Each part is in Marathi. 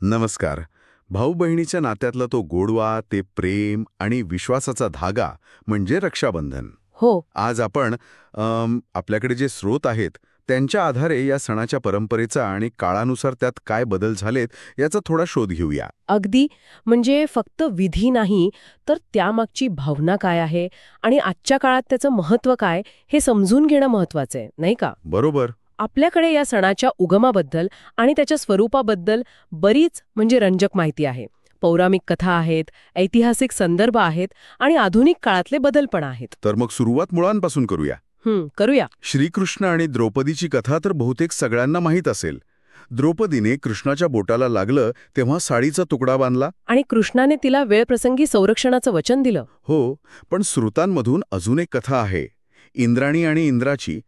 नमस्कार. भाऊ-बहिणीच्या नात्यातला तो गोडवा, ते प्रेम आणि विश्वासाचा धागा म्हणजे रक्षाबंधन. हो. आज आपण आपल्याकडे जे स्रोत आहेत त्यांच्या आधारे या सणाच्या परंपरेचा आणि काळानुसार त्यात काय बदल झालेत याचा थोडा शोध घेऊया. अगदी. म्हणजे फक्त विधी नाही, तर त्यामागची भावना काय आहे आणि आजच्या काळात त्याचं महत्त्व काय हे समजून घेणं महत्त्वाचं आहे, नाही का? बरोबर. आपल्याकडे या सणाच्या उगमाबद्दल आणि त्याच्या स्वरूपाबद्दल बरीच रंजक माहिती आहे. पौराणिक कथा आहेत, ऐतिहासिक संदर्भ आहेत आणि आधुनिक काळातले बदल पण आहेत. तर मग सुरुवात मुळांपासून करूया. करूया. श्रीकृष्ण आणि द्रौपदीची कथा तर बहुतेक सगळ्यांना माहीत असेल. द्रौपदीने कृष्णाच्या बोटाला लागलं तेव्हा साडीचा तुकडा बांधला. आणि कृष्णाने तिला वेळप्रसंगी संरक्षणाचं वचन दिलं. हो, पण श्रुतांमधून अजून एक कथा आहे, इंद्राणी आणि इंद्राची.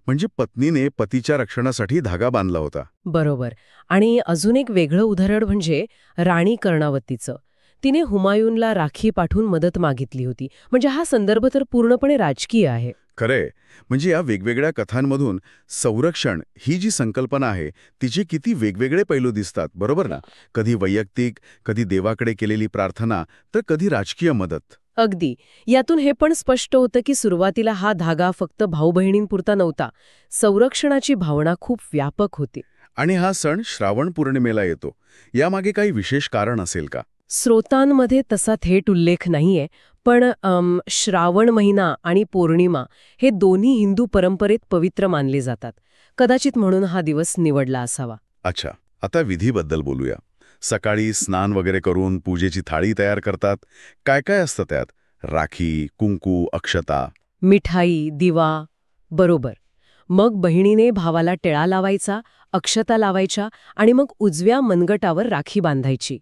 म्हणजे पत्नीने पतीच्या रक्षणासाठी धागा बांधला होता. बरोबर. आणि अजून एक वेगळं उदाहरण म्हणजे राणी कर्णावतीचं. तिने हुमायूनला राखी पाठवून मदत मागितली होती. म्हणजे हा संदर्भ तर पूर्णपणे राजकीय आहे. खरे, म्हणजे या वेगवेगळ्या कथांमधून संरक्षण ही जी संकल्पना आहे तिचे किती वेगवेगळे पैलू दिसतात, बरोबर ना? कधी वैयक्तिक, कधी देवाकडे केलेली प्रार्थना, तर कधी राजकीय मदत. अगदी. यातून हे पण स्पष्ट होतं की सुरुवातीला हा धागा फक्त भाऊ-बहिणींपुरता नव्हता. संरक्षणाची भावना खूप व्यापक होती. आणि हा सण श्रावण पौर्णिमेला येतो. यामागे काही विशेष कारण असेल का? स्रोतांमध्ये तसा थेट उल्लेख नाहीये, पण श्रावण महिना आणि पौर्णिमा हे दोन्ही हिंदू परंपरेत पवित्र मानले जातात. कदाचित म्हणून हा दिवस निवडला असावा. अच्छा, आता विधीबद्दल बोलूया. सकाळी स्नान वगैरे करून पूजेची थाळी तयार करतात. काय काय असतं त्यात? राखी, कुंकू, अक्षता, मिठाई, दिवा. बरोबर. मग बहिणीने भावाला टिळा लावायचा, अक्षता लावायच्या आणि मग उजव्या मनगटावर राखी बांधायची.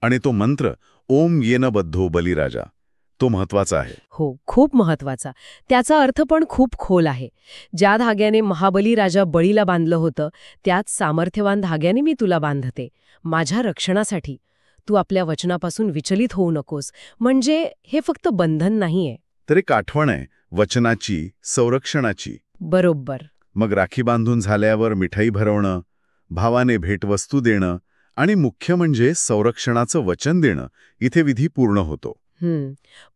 आणि तो मंत्र ओम येन बद्धो बलिराजा, तो महत्वाचा आहे. हो, खूप महत्वाचा. त्याचा अर्थ पण खूप खोल आहे. ज्या धाग्याने महाबली राजा बळीला बांधलं होतं, त्याच सामर्थ्यवान धाग्याने मी तुला बांधते, माझ्या रक्षणासाठी. तू आपल्या वचनापासून विचलित होऊ नकोस. म्हणजे हे फक्त बंधन नाहीये. तर एक आठवण आहे वचनाची, संरक्षणाची. बरोबर. मग राखी बांधून झाल्यावर मिठाई भरवणं, भावाने भेटवस्तू देणं आणि मुख्य म्हणजे संरक्षणाचं वचन देणं, इथे विधी पूर्ण होतो.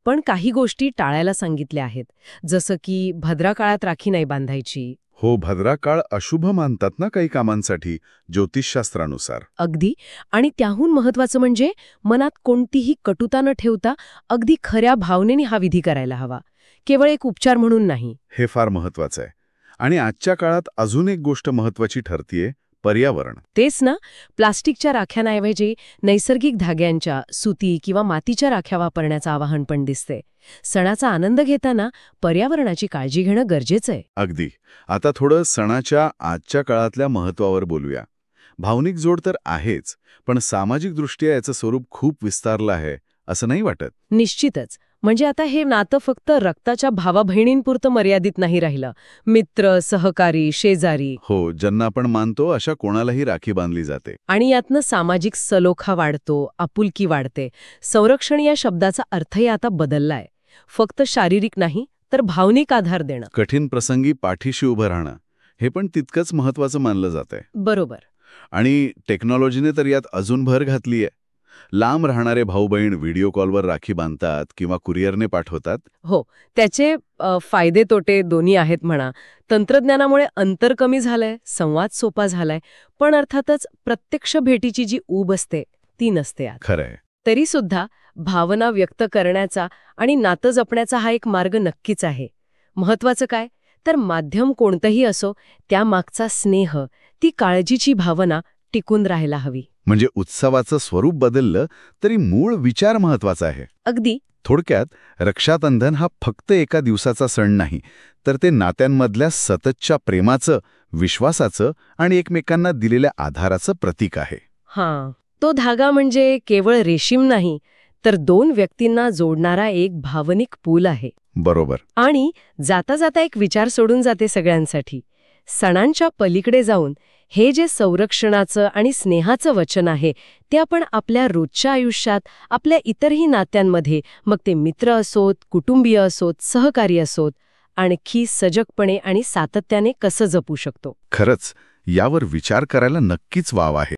पण काही गोष्टी टाळायला सांगितल्या आहेत. जसं की भद्रा काळात राखी नाही बांधायची. हो, भद्रा काळ अशुभ मानतात ना काही कामांसाठी, ज्योतिषशास्त्रानुसार. अगदी. आणि त्याहून महत्वाचं म्हणजे मनात कोणतीही कटुता न ठेवता अगदी खऱ्या भावनेने हा विधी करायला हवा. केवळ एक उपचार म्हणून नाही. हे फार महत्वाचं आहे. आणि आजच्या काळात अजून एक गोष्ट महत्वाची ठरतीये, पर्यावरण. तेच ना. प्लास्टिकच्या राख्यांऐवजी नैसर्गिक धाग्यांच्या, सुती किंवा मातीच्या राख्या वापरण्याचं आवाहन पण दिसते. सणाचा आनंद घेताना पर्यावरणाची काळजी घेणं गरजेचं आहे. अगदी. आता थोडं सणाच्या आजच्या काळातल्या महत्वावर बोलूया. भावनिक जोड तर आहेच, पण सामाजिकदृष्ट्या याचं स्वरूप खूप विस्तारलं आहे, असं नाही वाटत? निश्चितच. म्हणजे आता हे नातं फक्त रक्ताच्या भावा-बहिणींपुरतं मर्यादित नाही राहिलं. मित्र, सहकारी, शेजारी. हो, ज्यांना आपण मानतो अशा कोणालाही राखी बांधली जाते. आणि यातनं सामाजिक सलोखा वाढतो, आपुलकी वाढते. संरक्षण या शब्दाचा अर्थही आता बदललाय. फक्त शारीरिक नाही, तर भावनिक आधार देणं. कठीण प्रसंगी पाठीशी उभं राहणं, हे पण तितकंच महत्वाचं मानलं जातंय. बरोबर. आणि टेक्नॉलॉजीने तर यात अजून भर घातलीय. लांब राहणारे भाऊ-बहीण व्हिडिओ कॉलवर राखी बांधतात किंवा कुरिअरने पाठवतात. हो, त्याचे फायदे तोटे दोन्ही आहेत म्हणा. तंत्रज्ञानामुळे अंतर कमी झालंय, संवाद सोपा झालाय, पण अर्थातच प्रत्यक्ष भेटीची जी ऊब असते ती नसते यात. खरंय. तरी सुद्धा भावना व्यक्त करण्याचा आणि नातं जपण्याचा हा एक मार्ग नक्कीच आहे. महत्वाचं काय तर माध्यम कोणतंही असो, त्यामागचा स्नेह, ती काळजीची भावना टिकून राहायला हवी. म्हणजे उत्सवाचं स्वरूप बदललं तरी मूळ विचार महत्वाचा आहे. अगदी. थोडक्यात रक्षाबंधन हा फक्त एका दिवसाचा सण नाही, तर ते नात्यांमधल्या सततच्या प्रेमाचं, विश्वासाचं आणि एकमेकांना दिलेल्या आधाराचं प्रतीक आहे. हां, तो धागा म्हणजे केवळ रेशीम नाही, तर दोन व्यक्तींना जोडणारा एक भावनिक पूल आहे. बरोबर. आणि जाता जाता एक विचार सोडून जाते सगळ्यांसाठी. सणांच्या पलीकडे जाऊन हे जे संरक्षणाचं आणि स्नेहाचं वचन आहे, ते आपण आपल्या रोजच्या आयुष्यात, आपल्या इतरही नात्यांमध्ये, मग ते मित्र असोत, कुटुंबीय असोत, सहकारी असोत, आणखी सजगपणे आणि सातत्याने कसं जपू शकतो. खरंच, यावर विचार करायला नक्कीच वाव आहे.